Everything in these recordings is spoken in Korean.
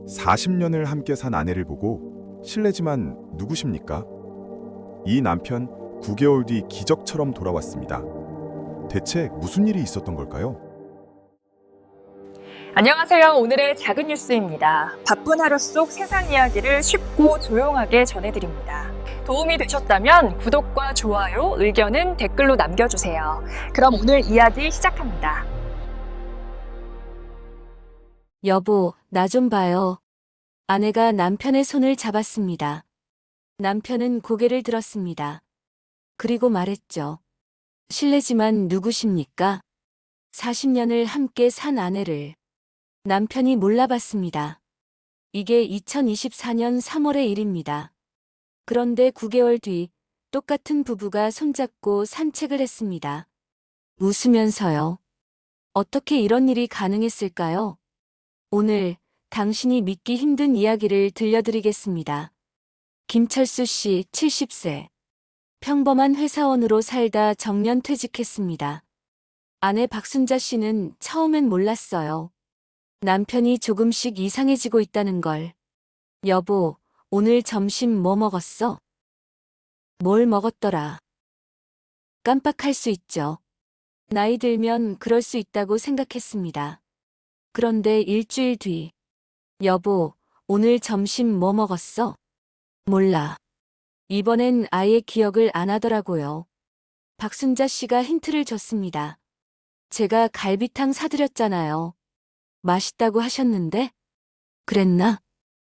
40년을 함께 산 아내를 보고 실례지만 누구십니까? 이 남편 9개월 뒤 기적처럼 돌아왔습니다. 대체 무슨 일이 있었던 걸까요? 안녕하세요. 오늘의 작은 뉴스입니다. 바쁜 하루 속 세상 이야기를 쉽고 조용하게 전해드립니다. 도움이 되셨다면 구독과 좋아요, 의견은 댓글로 남겨주세요. 그럼 오늘 이야기 시작합니다. 여보, 나 좀 봐요. 아내가 남편의 손을 잡았습니다. 남편은 고개를 들었습니다. 그리고 말했죠. 실례지만 누구십니까? 40년을 함께 산 아내를. 남편이 몰라봤습니다. 이게 2024년 3월의 일입니다. 그런데 9개월 뒤 똑같은 부부가 손잡고 산책을 했습니다. 웃으면서요. 어떻게 이런 일이 가능했을까요? 오늘 당신이 믿기 힘든 이야기를 들려드리겠습니다. 김철수 씨 70세. 평범한 회사원으로 살다 정년 퇴직했습니다. 아내 박순자 씨는 처음엔 몰랐어요. 남편이 조금씩 이상해지고 있다는 걸. 여보, 오늘 점심 뭐 먹었어? 뭘 먹었더라? 깜빡할 수 있죠. 나이 들면 그럴 수 있다고 생각했습니다. 그런데 일주일 뒤. 여보, 오늘 점심 뭐 먹었어? 몰라. 이번엔 아예 기억을 안 하더라고요. 박순자 씨가 힌트를 줬습니다. 제가 갈비탕 사드렸잖아요. 맛있다고 하셨는데? 그랬나?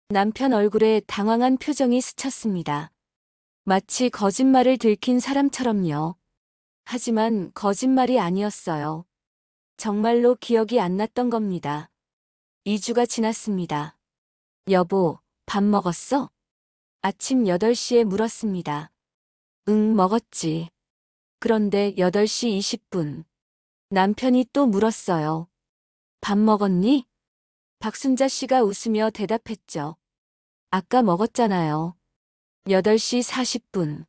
남편 얼굴에 당황한 표정이 스쳤습니다. 마치 거짓말을 들킨 사람처럼요. 하지만 거짓말이 아니었어요. 정말로 기억이 안 났던 겁니다. 2주가 지났습니다. 여보, 밥 먹었어? 아침 8시에 물었습니다. 응, 먹었지. 그런데 8시 20분. 남편이 또 물었어요. 밥 먹었니? 박순자 씨가 웃으며 대답했죠. 아까 먹었잖아요. 8시 40분.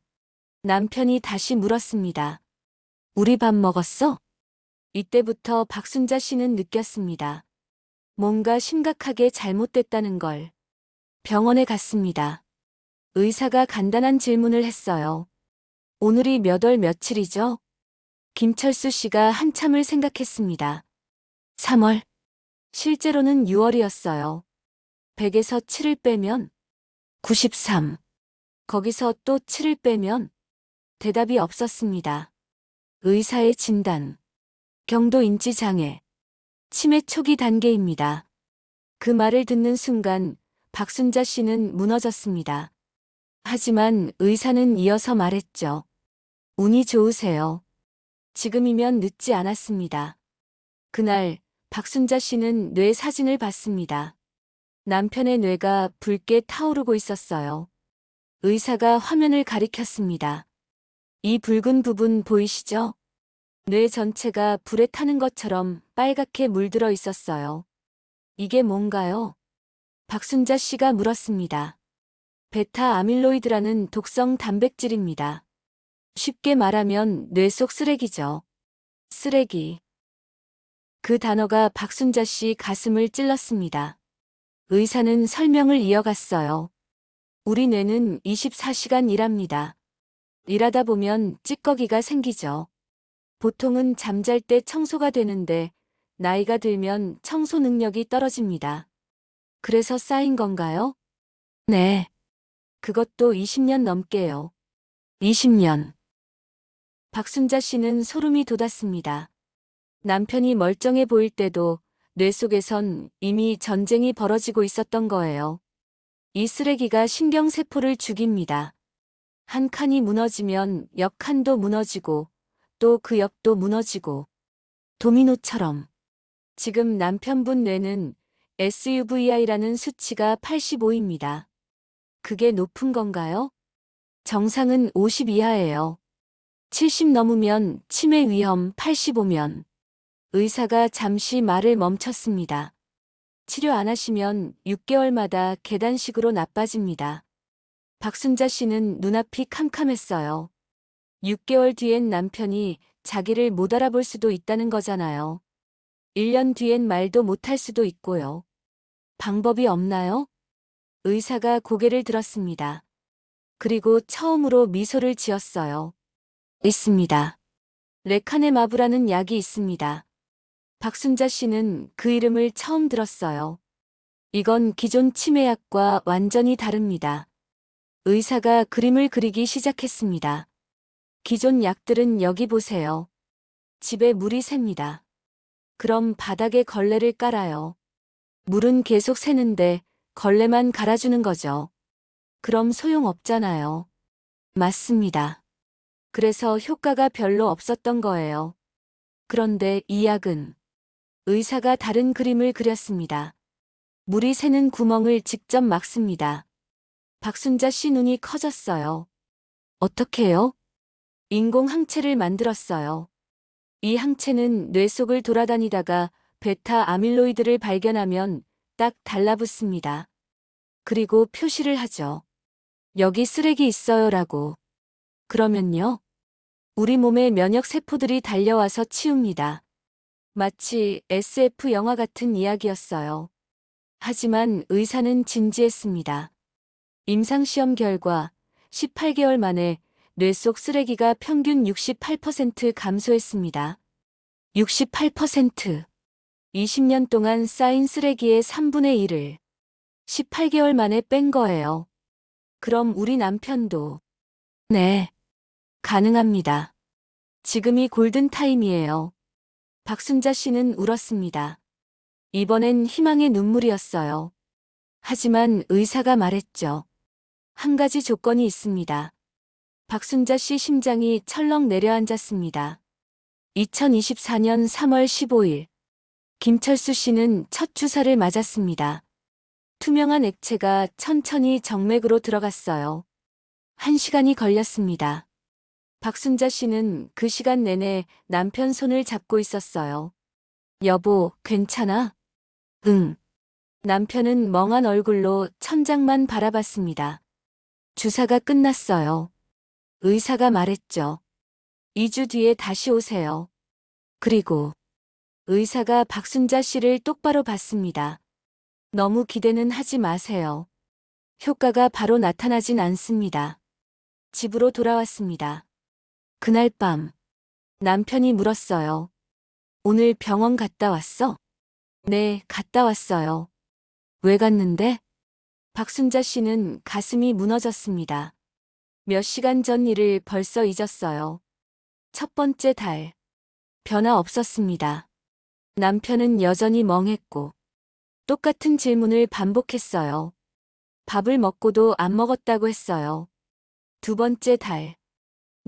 남편이 다시 물었습니다. 우리 밥 먹었어? 이때부터 박순자 씨는 느꼈습니다. 뭔가 심각하게 잘못됐다는 걸. 병원에 갔습니다. 의사가 간단한 질문을 했어요. 오늘이 몇 월 며칠이죠? 김철수 씨가 한참을 생각했습니다. 3월. 실제로는 6월이었어요. 100에서 7을 빼면 93. 거기서 또 7을 빼면 대답이 없었습니다. 의사의 진단. 경도 인지 장애. 치매 초기 단계입니다. 그 말을 듣는 순간 박순자 씨는 무너졌습니다. 하지만 의사는 이어서 말했죠. 운이 좋으세요. 지금이면 늦지 않았습니다. 그날 박순자 씨는 뇌 사진을 봤습니다. 남편의 뇌가 붉게 타오르고 있었어요. 의사가 화면을 가리켰습니다. 이 붉은 부분 보이시죠? 뇌 전체가 불에 타는 것처럼 빨갛게 물들어 있었어요. 이게 뭔가요? 박순자 씨가 물었습니다. 베타 아밀로이드라는 독성 단백질입니다. 쉽게 말하면 뇌 속 쓰레기죠. 쓰레기. 그 단어가 박순자 씨 가슴을 찔렀습니다. 의사는 설명을 이어갔어요. 우리 뇌는 24시간 일합니다. 일하다 보면 찌꺼기가 생기죠. 보통은 잠잘 때 청소가 되는데 나이가 들면 청소 능력이 떨어집니다. 그래서 쌓인 건가요? 네. 그것도 20년 넘게요. 20년. 박순자 씨는 소름이 돋았습니다. 남편이 멀쩡해 보일 때도 뇌 속에선 이미 전쟁이 벌어지고 있었던 거예요. 이 쓰레기가 신경세포를 죽입니다. 한 칸이 무너지면 옆 칸도 무너지고 또 그 옆도 무너지고 도미노처럼. 지금 남편분 뇌는 SUVI라는 수치가 85입니다. 그게 높은 건가요? 정상은 50 이하예요. 70 넘으면 치매 위험 85면. 의사가 잠시 말을 멈췄습니다. 치료 안 하시면 6개월마다 계단식으로 나빠집니다. 박순자 씨는 눈앞이 캄캄했어요. 6개월 뒤엔 남편이 자기를 못 알아볼 수도 있다는 거잖아요. 1년 뒤엔 말도 못할 수도 있고요. 방법이 없나요? 의사가 고개를 들었습니다. 그리고 처음으로 미소를 지었어요. 있습니다. 레카네마브라는 약이 있습니다. 박순자 씨는 그 이름을 처음 들었어요. 이건 기존 치매약과 완전히 다릅니다. 의사가 그림을 그리기 시작했습니다. 기존 약들은 여기 보세요. 집에 물이 샙니다. 그럼 바닥에 걸레를 깔아요. 물은 계속 새는데 걸레만 갈아주는 거죠. 그럼 소용없잖아요. 맞습니다. 그래서 효과가 별로 없었던 거예요. 그런데 이 약은 의사가 다른 그림을 그렸습니다. 물이 새는 구멍을 직접 막습니다. 박순자 씨 눈이 커졌어요. 어떻게요? 인공 항체를 만들었어요. 이 항체는 뇌 속을 돌아다니다가 베타 아밀로이드를 발견하면 딱 달라붙습니다. 그리고 표시를 하죠. 여기 쓰레기 있어요라고. 그러면요? 우리 몸의 면역 세포들이 달려와서 치웁니다. 마치 SF 영화 같은 이야기였어요. 하지만 의사는 진지했습니다. 임상시험 결과 18개월 만에 뇌 속 쓰레기가 평균 68% 감소했습니다. 68%. 20년 동안 쌓인 쓰레기의 3분의 1을 18개월 만에 뺀 거예요. 그럼 우리 남편도. 네. 가능합니다. 지금이 골든타임이에요. 박순자 씨는 울었습니다. 이번엔 희망의 눈물이었어요. 하지만 의사가 말했죠. 한 가지 조건이 있습니다. 박순자 씨 심장이 철렁 내려앉았습니다. 2024년 3월 15일. 김철수 씨는 첫 주사를 맞았습니다. 투명한 액체가 천천히 정맥으로 들어갔어요. 1시간이 걸렸습니다. 박순자 씨는 그 시간 내내 남편 손을 잡고 있었어요. 여보, 괜찮아? 응. 남편은 멍한 얼굴로 천장만 바라봤습니다. 주사가 끝났어요. 의사가 말했죠. 2주 뒤에 다시 오세요. 그리고 의사가 박순자 씨를 똑바로 봤습니다. 너무 기대는 하지 마세요. 효과가 바로 나타나진 않습니다. 집으로 돌아왔습니다. 그날 밤 남편이 물었어요. 오늘 병원 갔다 왔어? 네, 갔다 왔어요. 왜 갔는데? 박순자 씨는 가슴이 무너졌습니다. 몇 시간 전 일을 벌써 잊었어요. 첫 번째 달. 변화 없었습니다. 남편은 여전히 멍했고 똑같은 질문을 반복했어요. 밥을 먹고도 안 먹었다고 했어요. 두 번째 달.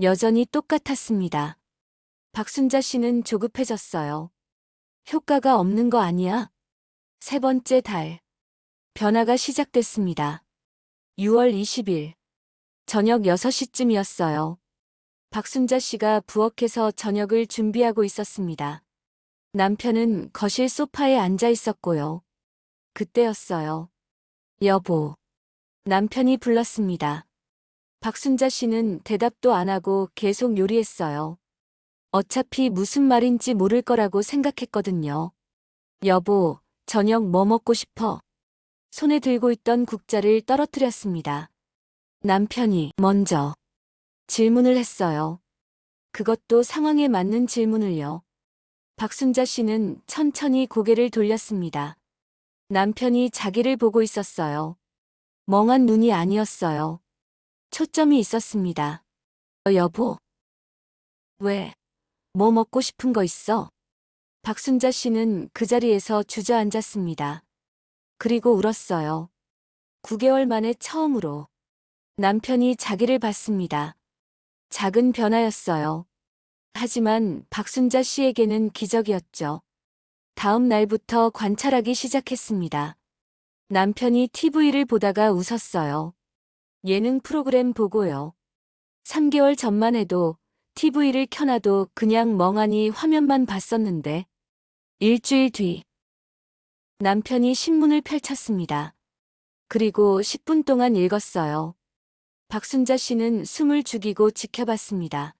여전히 똑같았습니다. 박순자 씨는 조급해졌어요. 효과가 없는 거 아니야? 세 번째 달. 변화가 시작됐습니다. 6월 20일. 저녁 6시쯤이었어요. 박순자 씨가 부엌에서 저녁을 준비하고 있었습니다. 남편은 거실 소파에 앉아 있었고요. 그때였어요. 여보. 남편이 불렀습니다. 박순자 씨는 대답도 안 하고 계속 요리했어요. 어차피 무슨 말인지 모를 거라고 생각했거든요. 여보, 저녁 뭐 먹고 싶어? 손에 들고 있던 국자를 떨어뜨렸습니다. 남편이 먼저 질문을 했어요. 그것도 상황에 맞는 질문을요. 박순자 씨는 천천히 고개를 돌렸습니다. 남편이 자기를 보고 있었어요. 멍한 눈이 아니었어요. 초점이 있었습니다. 여보. 왜? 뭐 먹고 싶은 거 있어? 박순자 씨는 그 자리에서 주저앉았습니다. 그리고 울었어요. 9개월 만에 처음으로 남편이 자기를 봤습니다. 작은 변화였어요. 하지만 박순자 씨에게는 기적이었죠. 다음 날부터 관찰하기 시작했습니다. 남편이 TV를 보다가 웃었어요. 예능 프로그램 보고요. 3개월 전만 해도 TV를 켜놔도 그냥 멍하니 화면만 봤었는데 일주일 뒤 남편이 신문을 펼쳤습니다. 그리고 10분 동안 읽었어요. 박순자 씨는 숨을 죽이고 지켜봤습니다.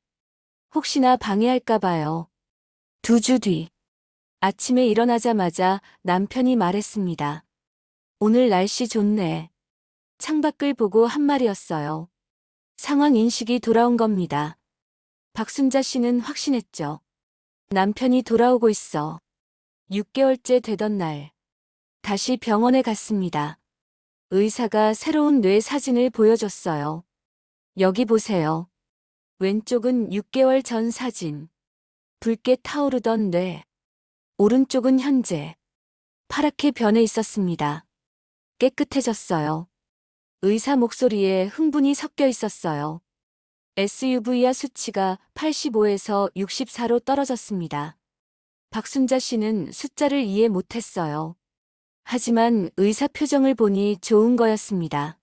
혹시나 방해할까 봐요. 2주 뒤 아침에 일어나자마자 남편이 말했습니다. 오늘 날씨 좋네. 창밖을 보고 한 말이었어요. 상황 인식이 돌아온 겁니다. 박순자 씨는 확신했죠. 남편이 돌아오고 있어. 6개월째 되던 날, 다시 병원에 갔습니다. 의사가 새로운 뇌 사진을 보여줬어요. 여기 보세요. 왼쪽은 6개월 전 사진. 붉게 타오르던 뇌. 오른쪽은 현재. 파랗게 변해 있었습니다. 깨끗해졌어요. 의사 목소리에 흥분이 섞여 있었어요. SUV와 수치가 85에서 64로 떨어졌습니다. 박순자 씨는 숫자를 이해 못했어요. 하지만 의사 표정을 보니 좋은 거였습니다.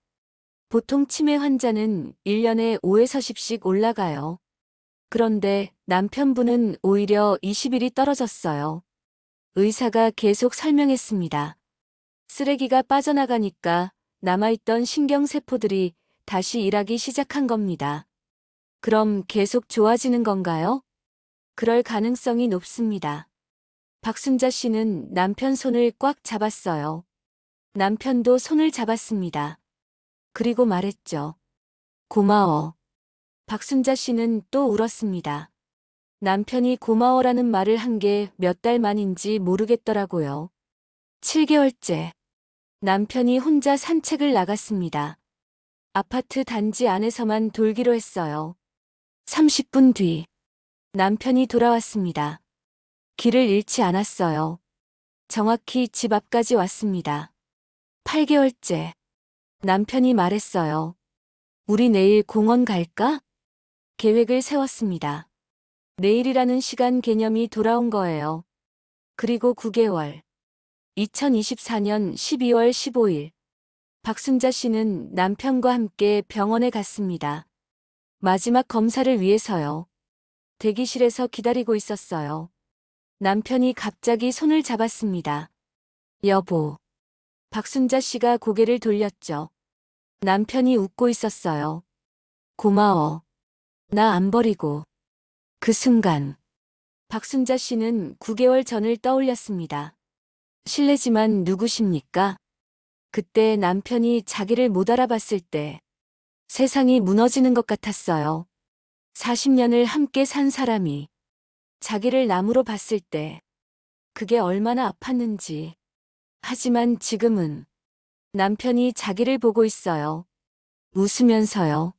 보통 치매 환자는 1년에 5에서 10씩 올라가요. 그런데 남편분은 오히려 20일이 떨어졌어요. 의사가 계속 설명했습니다. 쓰레기가 빠져나가니까 남아있던 신경세포들이 다시 일하기 시작한 겁니다. 그럼 계속 좋아지는 건가요? 그럴 가능성이 높습니다. 박순자 씨는 남편 손을 꽉 잡았어요. 남편도 손을 잡았습니다. 그리고 말했죠. 고마워. 박순자 씨는 또 울었습니다. 남편이 고마워라는 말을 한 게 몇 달 만인지 모르겠더라고요. 7개월째. 남편이 혼자 산책을 나갔습니다. 아파트 단지 안에서만 돌기로 했어요. 30분 뒤. 남편이 돌아왔습니다. 길을 잃지 않았어요. 정확히 집 앞까지 왔습니다. 8개월째. 남편이 말했어요. 우리 내일 공원 갈까? 계획을 세웠습니다. 내일이라는 시간 개념이 돌아온 거예요. 그리고 9개월. 2024년 12월 15일. 박순자 씨는 남편과 함께 병원에 갔습니다. 마지막 검사를 위해서요. 대기실에서 기다리고 있었어요. 남편이 갑자기 손을 잡았습니다. 여보. 박순자 씨가 고개를 돌렸죠. 남편이 웃고 있었어요. 고마워. 나 안 버리고. 그 순간. 박순자 씨는 9개월 전을 떠올렸습니다. 실례지만 누구십니까? 그때 남편이 자기를 못 알아봤을 때 세상이 무너지는 것 같았어요. 40년을 함께 산 사람이 자기를 남으로 봤을 때 그게 얼마나 아팠는지. 하지만 지금은 남편이 자기를 보고 있어요. 웃으면서요.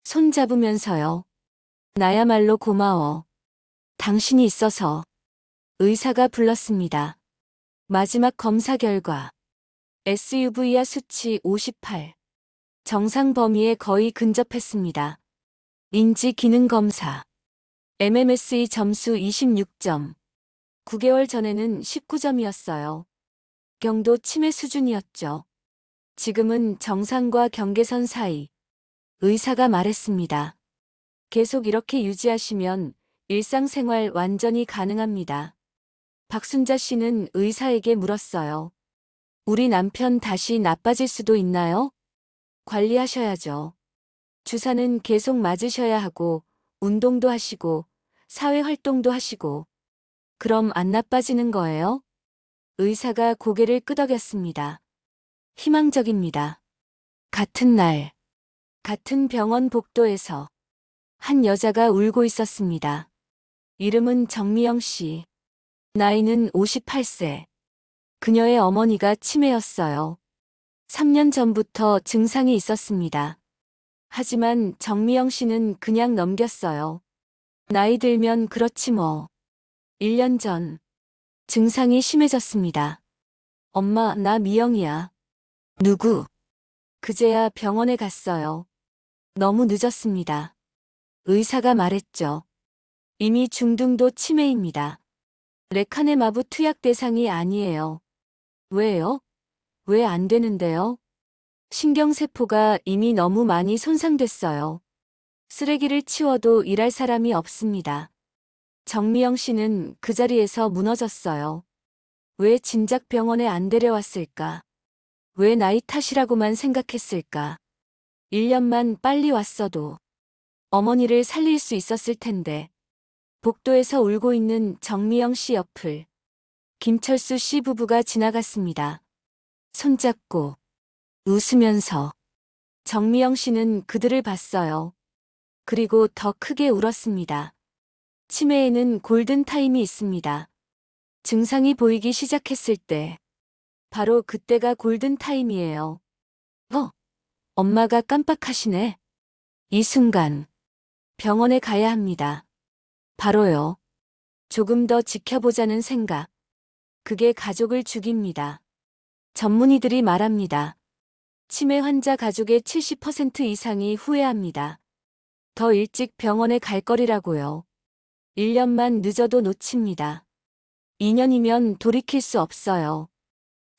손잡으면서요. 나야말로 고마워. 당신이 있어서. 의사가 불렀습니다. 마지막 검사 결과. SUV와 수치 58. 정상 범위에 거의 근접했습니다. 인지 기능 검사. MMSE 점수 26점. 9개월 전에는 19점이었어요. 경도 치매 수준이었죠. 지금은 정상과 경계선 사이. 의사가 말했습니다. 계속 이렇게 유지하시면 일상생활 완전히 가능합니다. 박순자 씨는 의사에게 물었어요. 우리 남편 다시 나빠질 수도 있나요? 관리하셔야죠. 주사는 계속 맞으셔야 하고, 운동도 하시고, 사회활동도 하시고. 그럼 안 나빠지는 거예요? 의사가 고개를 끄덕였습니다. 희망적입니다. 같은 날, 같은 병원 복도에서 한 여자가 울고 있었습니다. 이름은 정미영 씨. 나이는 58세. 그녀의 어머니가 치매였어요. 3년 전부터 증상이 있었습니다. 하지만 정미영 씨는 그냥 넘겼어요. 나이 들면 그렇지 뭐. 1년 전 증상이 심해졌습니다. 엄마, 나 미영이야. 누구? 그제야 병원에 갔어요. 너무 늦었습니다. 의사가 말했죠. 이미 중등도 치매입니다. 레카네마브 투약 대상이 아니에요. 왜요? 왜 안 되는데요? 신경세포가 이미 너무 많이 손상됐어요. 쓰레기를 치워도 일할 사람이 없습니다. 정미영 씨는 그 자리에서 무너졌어요. 왜 진작 병원에 안 데려왔을까? 왜 나이 탓이라고만 생각했을까? 1년만 빨리 왔어도 어머니를 살릴 수 있었을 텐데. 복도에서 울고 있는 정미영 씨 옆을 김철수 씨 부부가 지나갔습니다. 손잡고 웃으면서 정미영 씨는 그들을 봤어요. 그리고 더 크게 울었습니다. 치매에는 골든타임이 있습니다. 증상이 보이기 시작했을 때, 바로 그때가 골든타임이에요. 엄마가 깜빡하시네. 이 순간, 병원에 가야 합니다. 바로요. 조금 더 지켜보자는 생각. 그게 가족을 죽입니다. 전문의들이 말합니다. 치매 환자 가족의 70% 이상이 후회합니다. 더 일찍 병원에 갈 거리라고요. 1년만 늦어도 놓칩니다. 2년이면 돌이킬 수 없어요.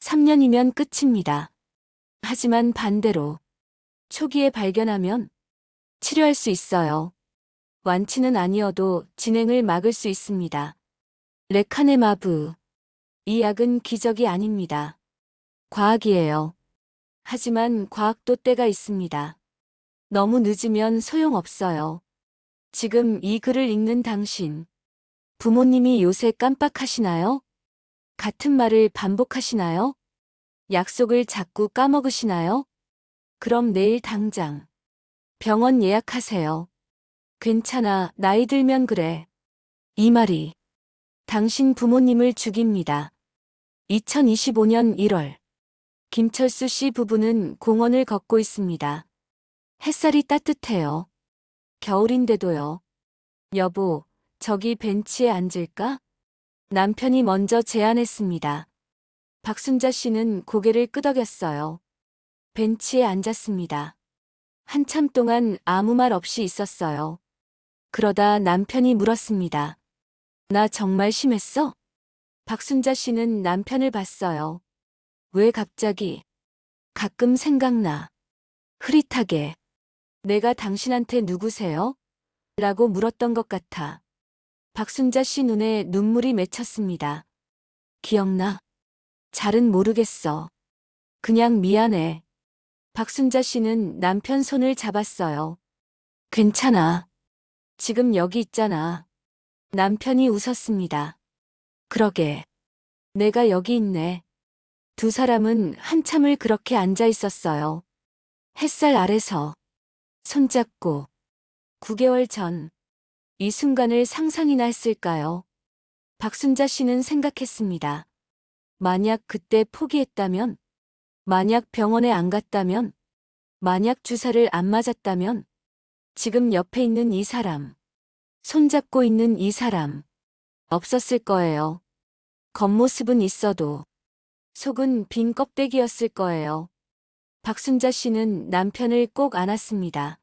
3년이면 끝입니다. 하지만 반대로 초기에 발견하면 치료할 수 있어요. 완치는 아니어도 진행을 막을 수 있습니다. 레카네마브. 이 약은 기적이 아닙니다. 과학이에요. 하지만 과학도 때가 있습니다. 너무 늦으면 소용없어요. 지금 이 글을 읽는 당신. 부모님이 요새 깜빡하시나요? 같은 말을 반복하시나요? 약속을 자꾸 까먹으시나요? 그럼 내일 당장 병원 예약하세요. 괜찮아, 나이 들면 그래. 이 말이 당신 부모님을 죽입니다. 2025년 1월. 김철수 씨 부부는 공원을 걷고 있습니다. 햇살이 따뜻해요. 겨울인데도요. 여보, 저기 벤치에 앉을까? 남편이 먼저 제안했습니다. 박순자 씨는 고개를 끄덕였어요. 벤치에 앉았습니다. 한참 동안 아무 말 없이 있었어요. 그러다 남편이 물었습니다. 나 정말 심했어? 박순자 씨는 남편을 봤어요. 왜 갑자기? 가끔 생각나. 흐릿하게. 내가 당신한테 누구세요? 라고 물었던 것 같아. 박순자 씨 눈에 눈물이 맺혔습니다. 기억나? 잘은 모르겠어. 그냥 미안해. 박순자 씨는 남편 손을 잡았어요. 괜찮아. 지금 여기 있잖아. 남편이 웃었습니다. 그러게. 내가 여기 있네. 두 사람은 한참을 그렇게 앉아 있었어요. 햇살 아래서 손잡고 9개월 전 이 순간을 상상이나 했을까요? 박순자 씨는 생각했습니다. 만약 그때 포기했다면, 만약 병원에 안 갔다면, 만약 주사를 안 맞았다면, 지금 옆에 있는 이 사람, 손잡고 있는 이 사람, 없었을 거예요. 겉모습은 있어도 속은 빈 껍데기였을 거예요. 박순자 씨는 남편을 꼭 안았습니다.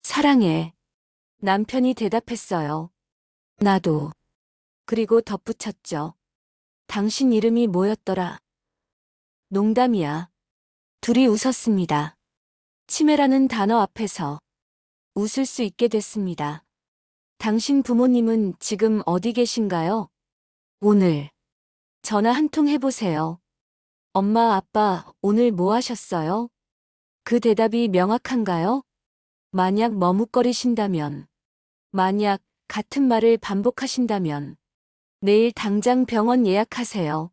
사랑해. 남편이 대답했어요. 나도. 그리고 덧붙였죠. 당신 이름이 뭐였더라? 농담이야. 둘이 웃었습니다. 치매라는 단어 앞에서 웃을 수 있게 됐습니다. 당신 부모님은 지금 어디 계신가요? 오늘 전화 한 통 해보세요. 엄마, 아빠, 오늘 뭐 하셨어요? 그 대답이 명확한가요? 만약 머뭇거리신다면, 만약 같은 말을 반복하신다면, 내일 당장 병원 예약하세요.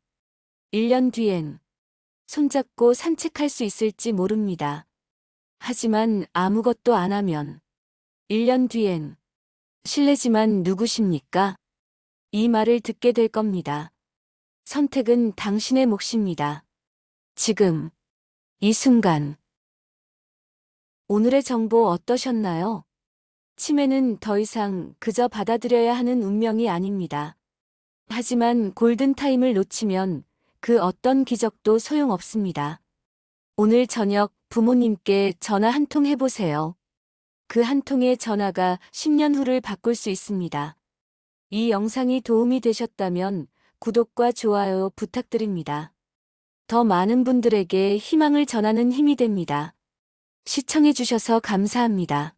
1년 뒤엔 손잡고 산책할 수 있을지 모릅니다. 하지만 아무것도 안 하면 1년 뒤엔 실례지만 누구십니까? 이 말을 듣게 될 겁니다. 선택은 당신의 몫입니다. 지금, 이 순간. 오늘의 정보 어떠셨나요? 치매는 더 이상 그저 받아들여야 하는 운명이 아닙니다. 하지만 골든타임을 놓치면 그 어떤 기적도 소용없습니다. 오늘 저녁 부모님께 전화 한 통 해보세요. 그 한 통의 전화가 10년 후를 바꿀 수 있습니다. 이 영상이 도움이 되셨다면 구독과 좋아요 부탁드립니다. 더 많은 분들에게 희망을 전하는 힘이 됩니다. 시청해주셔서 감사합니다.